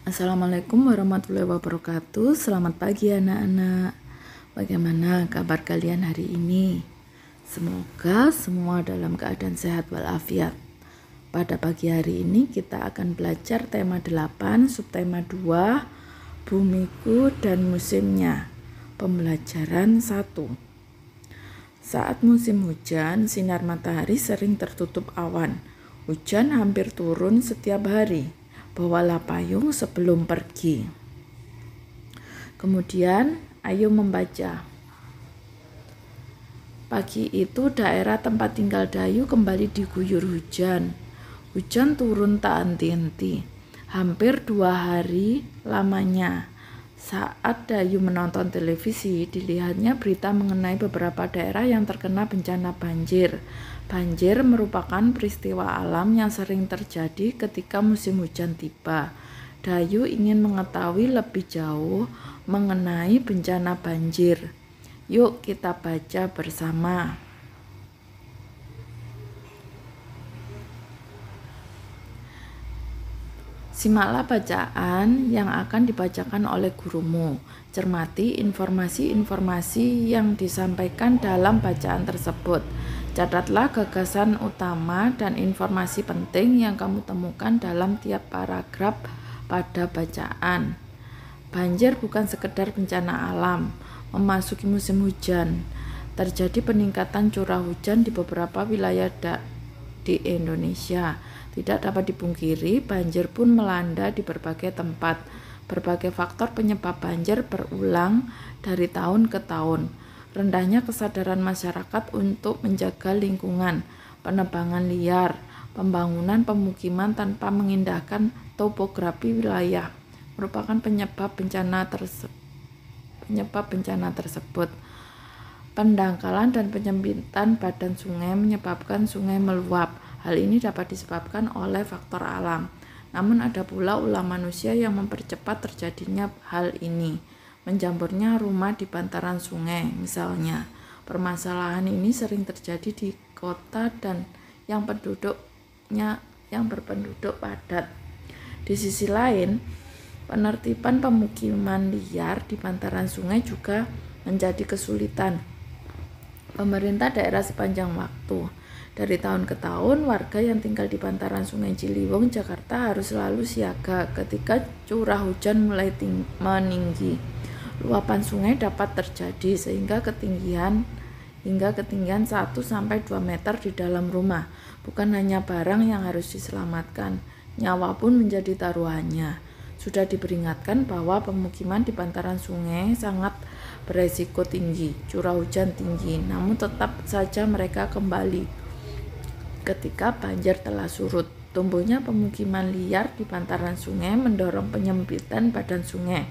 Assalamualaikum warahmatullahi wabarakatuh. Selamat pagi anak-anak. Bagaimana kabar kalian hari ini? Semoga semua dalam keadaan sehat walafiat. Pada pagi hari ini kita akan belajar tema 8, subtema 2, bumiku dan musimnya. Pembelajaran 1. Saat musim hujan, sinar matahari sering tertutup awan. Hujan hampir turun setiap hari. Bawalah payung sebelum pergi. Kemudian, ayo membaca. Pagi itu daerah tempat tinggal Dayu kembali diguyur hujan. Hujan turun tak henti-henti, hampir 2 hari lamanya. Saat Dayu menonton televisi, dilihatnya berita mengenai beberapa daerah yang terkena bencana banjir. Banjir merupakan peristiwa alam yang sering terjadi ketika musim hujan tiba. Dayu ingin mengetahui lebih jauh mengenai bencana banjir. Yuk kita baca bersama. Simaklah bacaan yang akan dibacakan oleh gurumu. Cermati informasi-informasi yang disampaikan dalam bacaan tersebut. Catatlah gagasan utama dan informasi penting yang kamu temukan dalam tiap paragraf pada bacaan. Banjir bukan sekedar bencana alam. Memasuki musim hujan, terjadi peningkatan curah hujan di beberapa wilayah di Indonesia. Tidak dapat dipungkiri, banjir pun melanda di berbagai tempat. Berbagai faktor penyebab banjir berulang dari tahun ke tahun. Rendahnya kesadaran masyarakat untuk menjaga lingkungan, penebangan liar, pembangunan pemukiman tanpa mengindahkan topografi wilayah merupakan penyebab bencana tersebut. Pendangkalan dan penyempitan badan sungai menyebabkan sungai meluap. Hal ini dapat disebabkan oleh faktor alam. Namun ada pula ulah manusia yang mempercepat terjadinya hal ini. Menjamurnya rumah di bantaran sungai, misalnya. Permasalahan ini sering terjadi di kota dan yang berpenduduk padat. Di sisi lain, penertiban pemukiman liar di bantaran sungai juga menjadi kesulitan pemerintah daerah sepanjang waktu. Dari tahun ke tahun, warga yang tinggal di bantaran Sungai Ciliwung, Jakarta harus selalu siaga ketika curah hujan mulai meninggi. Luapan sungai dapat terjadi sehingga ketinggian 1-2 meter di dalam rumah. Bukan hanya barang yang harus diselamatkan, nyawa pun menjadi taruhannya. Sudah diperingatkan bahwa pemukiman di bantaran sungai sangat beresiko tinggi, curah hujan tinggi, namun tetap saja mereka kembali ketika banjir telah surut. Tumbuhnya pemukiman liar di bantaran sungai mendorong penyempitan badan sungai.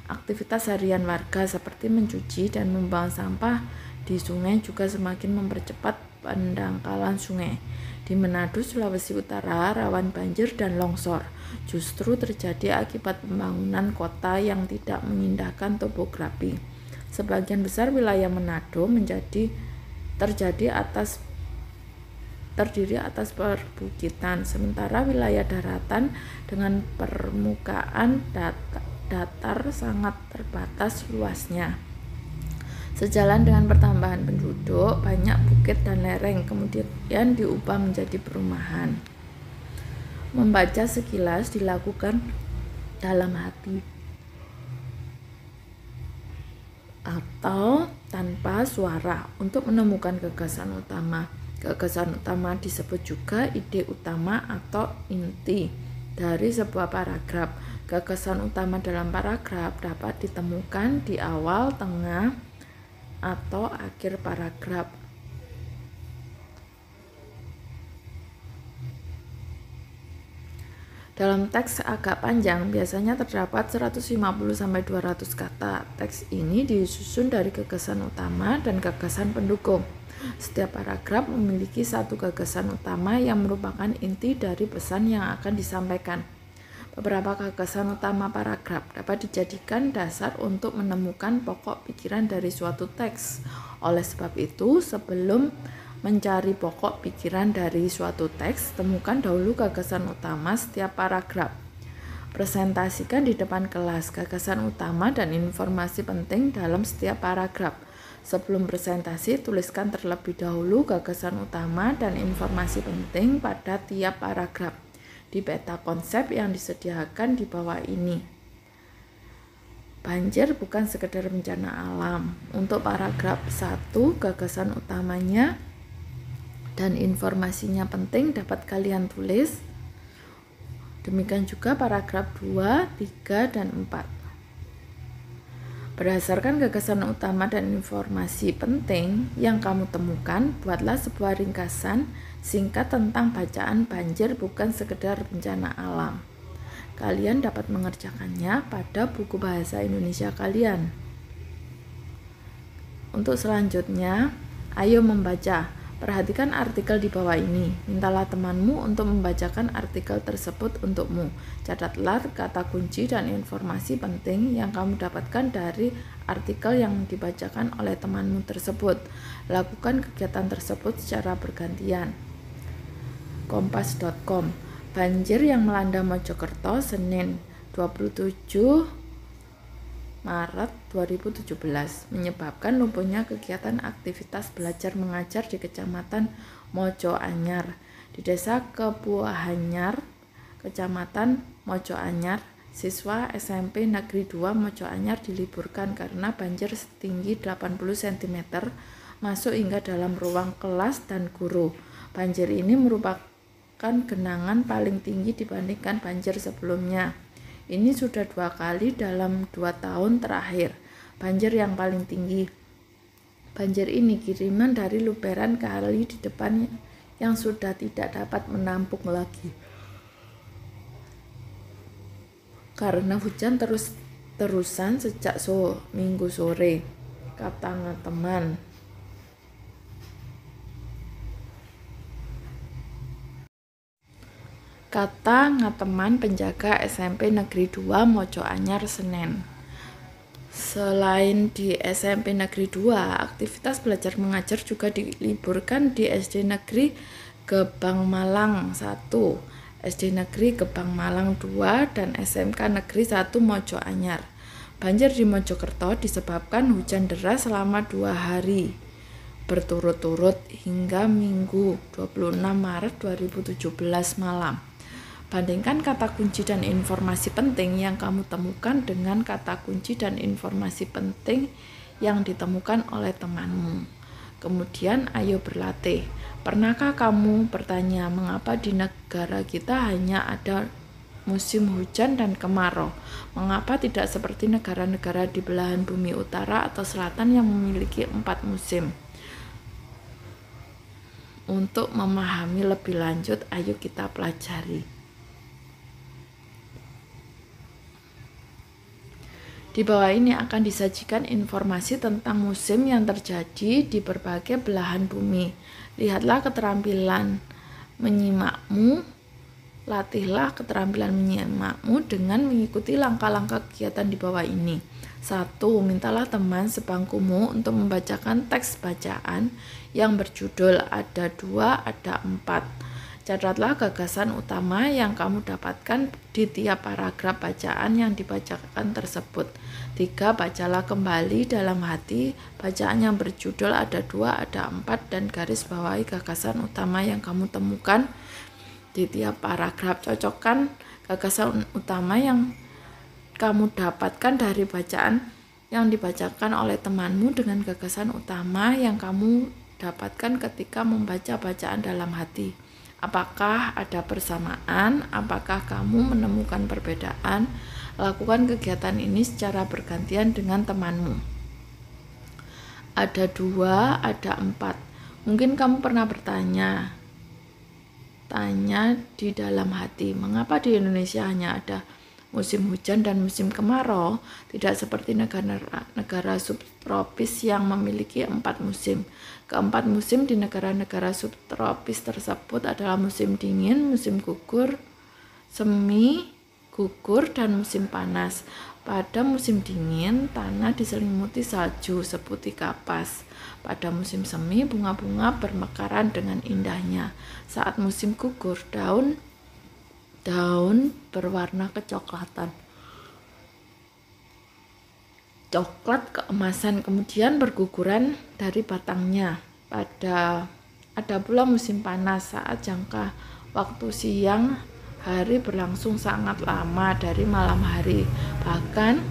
Aktivitas harian warga seperti mencuci dan membuang sampah di sungai juga semakin mempercepat pendangkalan sungai. Di Manado, Sulawesi Utara, rawan banjir dan longsor justru terjadi akibat pembangunan kota yang tidak mengindahkan topografi. Sebagian besar wilayah Manado terdiri atas perbukitan, sementara wilayah daratan dengan permukaan datar sangat terbatas luasnya. Sejalan dengan pertambahan penduduk, banyak bukit dan lereng kemudian diubah menjadi perumahan. Membaca sekilas dilakukan dalam hati atau tanpa suara untuk menemukan gagasan utama. Gagasan utama disebut juga ide utama atau inti dari sebuah paragraf. Gagasan utama dalam paragraf dapat ditemukan di awal, tengah, atau akhir paragraf. Dalam teks agak panjang, biasanya terdapat 150-200 kata. Teks ini disusun dari gagasan utama dan gagasan pendukung. Setiap paragraf memiliki satu gagasan utama yang merupakan inti dari pesan yang akan disampaikan. Beberapa gagasan utama paragraf dapat dijadikan dasar untuk menemukan pokok pikiran dari suatu teks. Oleh sebab itu, sebelum mencari pokok pikiran dari suatu teks, temukan dahulu gagasan utama setiap paragraf. Presentasikan di depan kelas gagasan utama dan informasi penting dalam setiap paragraf. Sebelum presentasi, tuliskan terlebih dahulu gagasan utama dan informasi penting pada tiap paragraf di peta konsep yang disediakan di bawah ini. Banjir bukan sekedar bencana alam. Untuk paragraf 1, gagasan utamanya dan informasinya penting dapat kalian tulis. Demikian juga paragraf 2, 3, dan 4. Berdasarkan gagasan utama dan informasi penting yang kamu temukan, buatlah sebuah ringkasan singkat tentang bacaan banjir bukan sekedar bencana alam. Kalian dapat mengerjakannya pada buku bahasa Indonesia kalian. Untuk selanjutnya, ayo membaca. Perhatikan artikel di bawah ini. Mintalah temanmu untuk membacakan artikel tersebut untukmu. Catatlah kata kunci dan informasi penting yang kamu dapatkan dari artikel yang dibacakan oleh temanmu tersebut. Lakukan kegiatan tersebut secara bergantian. Kompas.com. Banjir yang melanda Mojokerto Senin 27 Maret 2017 menyebabkan lumpuhnya kegiatan aktivitas belajar mengajar di Kecamatan Mojo Anyar. Di Desa Kebuahanyar, Kecamatan Mojo Anyar, siswa SMP Negeri 2 Mojo Anyar diliburkan karena banjir setinggi 80 cm masuk hingga dalam ruang kelas dan guru. Banjir ini merupakan genangan paling tinggi dibandingkan banjir sebelumnya. Ini sudah 2 kali dalam 2 tahun terakhir. Banjir yang paling tinggi. Banjir ini kiriman dari luberan kali di depan yang sudah tidak dapat menampung lagi. Karena hujan terus-terusan sejak Minggu sore, kata teman. Kata Ngateman, penjaga SMP Negeri 2 Mojo Anyar Senin. Selain di SMP Negeri 2, aktivitas belajar mengajar juga diliburkan di SD Negeri Gebang Malang 1, SD Negeri Gebang Malang 2, dan SMK Negeri 1 Mojo Anyar. Banjir di Mojokerto disebabkan hujan deras selama 2 hari berturut-turut hingga Minggu 26 Maret 2017 malam. Bandingkan kata kunci dan informasi penting yang kamu temukan dengan kata kunci dan informasi penting yang ditemukan oleh temanmu. Kemudian ayo berlatih. Pernahkah kamu bertanya mengapa di negara kita hanya ada musim hujan dan kemarau? Mengapa tidak seperti negara-negara di belahan bumi utara atau selatan yang memiliki 4 musim? Untuk memahami lebih lanjut, ayo kita pelajari. Di bawah ini akan disajikan informasi tentang musim yang terjadi di berbagai belahan bumi. Lihatlah keterampilan menyimakmu, latihlah keterampilan menyimakmu dengan mengikuti langkah-langkah kegiatan di bawah ini. 1. Mintalah teman sebangkumu untuk membacakan teks bacaan yang berjudul Ada 2, Ada 4. Catatlah gagasan utama yang kamu dapatkan di tiap paragraf bacaan yang dibacakan tersebut. 3. Bacalah kembali dalam hati bacaan yang berjudul Ada 2, Ada 4 dan garis bawahi gagasan utama yang kamu temukan di tiap paragraf. Cocokkan gagasan utama yang kamu dapatkan dari bacaan yang dibacakan oleh temanmu dengan gagasan utama yang kamu dapatkan ketika membaca bacaan dalam hati. Apakah ada persamaan? Apakah kamu menemukan perbedaan? Lakukan kegiatan ini secara bergantian dengan temanmu. Ada 2, ada 4. Mungkin kamu pernah bertanya di dalam hati, mengapa di Indonesia hanya ada musim hujan dan musim kemarau, tidak seperti negara subtropis yang memiliki 4 musim. Keempat musim di negara-negara subtropis tersebut adalah musim dingin, musim gugur, semi, gugur, dan musim panas. Pada musim dingin, tanah diselimuti salju seputih kapas. Pada musim semi, bunga-bunga bermekaran dengan indahnya. Saat musim gugur, daun daun berwarna kecoklatan, coklat keemasan, kemudian berguguran dari batangnya. Ada pula musim panas saat jangka waktu siang hari berlangsung sangat lama dari malam hari, bahkan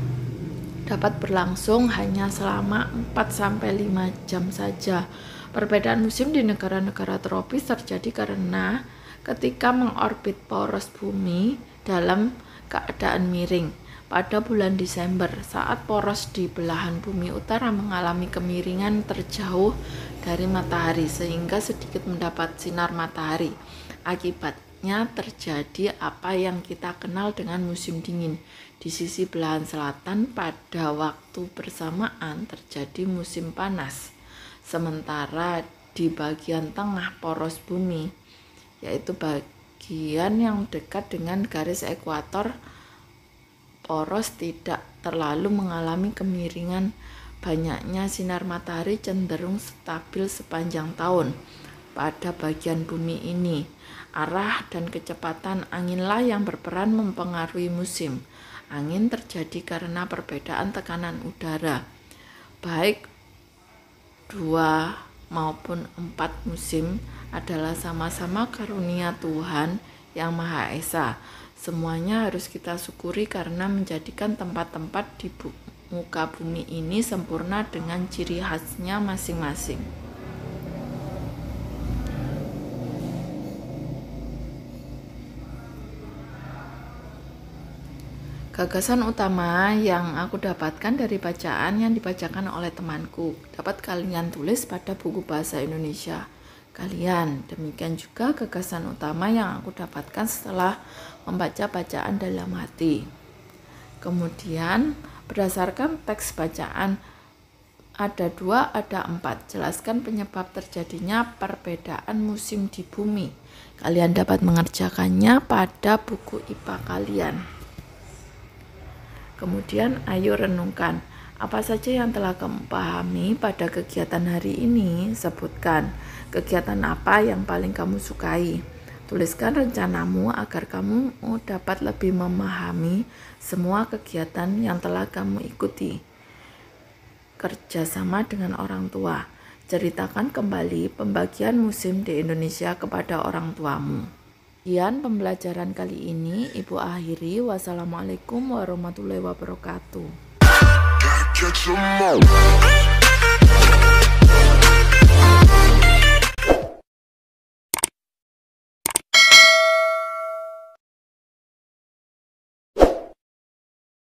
dapat berlangsung hanya selama 4-5 jam saja. Perbedaan musim di negara-negara tropis terjadi karena ketika mengorbit poros bumi dalam keadaan miring. Pada bulan Desember, saat poros di belahan bumi utara mengalami kemiringan terjauh dari matahari sehingga sedikit mendapat sinar matahari. Akibatnya terjadi apa yang kita kenal dengan musim dingin. Di sisi belahan selatan pada waktu bersamaan terjadi musim panas. Sementara di bagian tengah poros bumi, yaitu bagian yang dekat dengan garis ekuator, poros tidak terlalu mengalami kemiringan. Banyaknya sinar matahari cenderung stabil sepanjang tahun. Pada bagian bumi ini, arah dan kecepatan anginlah yang berperan mempengaruhi musim. Angin terjadi karena perbedaan tekanan udara. Baik 2 maupun 4 musim adalah sama-sama karunia Tuhan Yang Maha Esa. Semuanya harus kita syukuri karena menjadikan tempat-tempat di muka bumi ini sempurna dengan ciri khasnya masing-masing. Gagasan utama yang aku dapatkan dari bacaan yang dibacakan oleh temanku dapat kalian tulis pada buku bahasa Indonesia kalian. Demikian juga gagasan utama yang aku dapatkan setelah membaca bacaan dalam hati. Kemudian berdasarkan teks bacaan ada 2, ada 4. Jelaskan penyebab terjadinya perbedaan musim di bumi. Kalian dapat mengerjakannya pada buku IPA kalian. Kemudian ayo renungkan, apa saja yang telah kamu pahami pada kegiatan hari ini? Sebutkan, kegiatan apa yang paling kamu sukai? Tuliskan rencanamu agar kamu dapat lebih memahami semua kegiatan yang telah kamu ikuti. Kerjasama dengan orang tua. Ceritakan kembali pembagian musim di Indonesia kepada orang tuamu. Sekian pembelajaran kali ini, Ibu akhiri. Wassalamualaikum warahmatullahi wabarakatuh.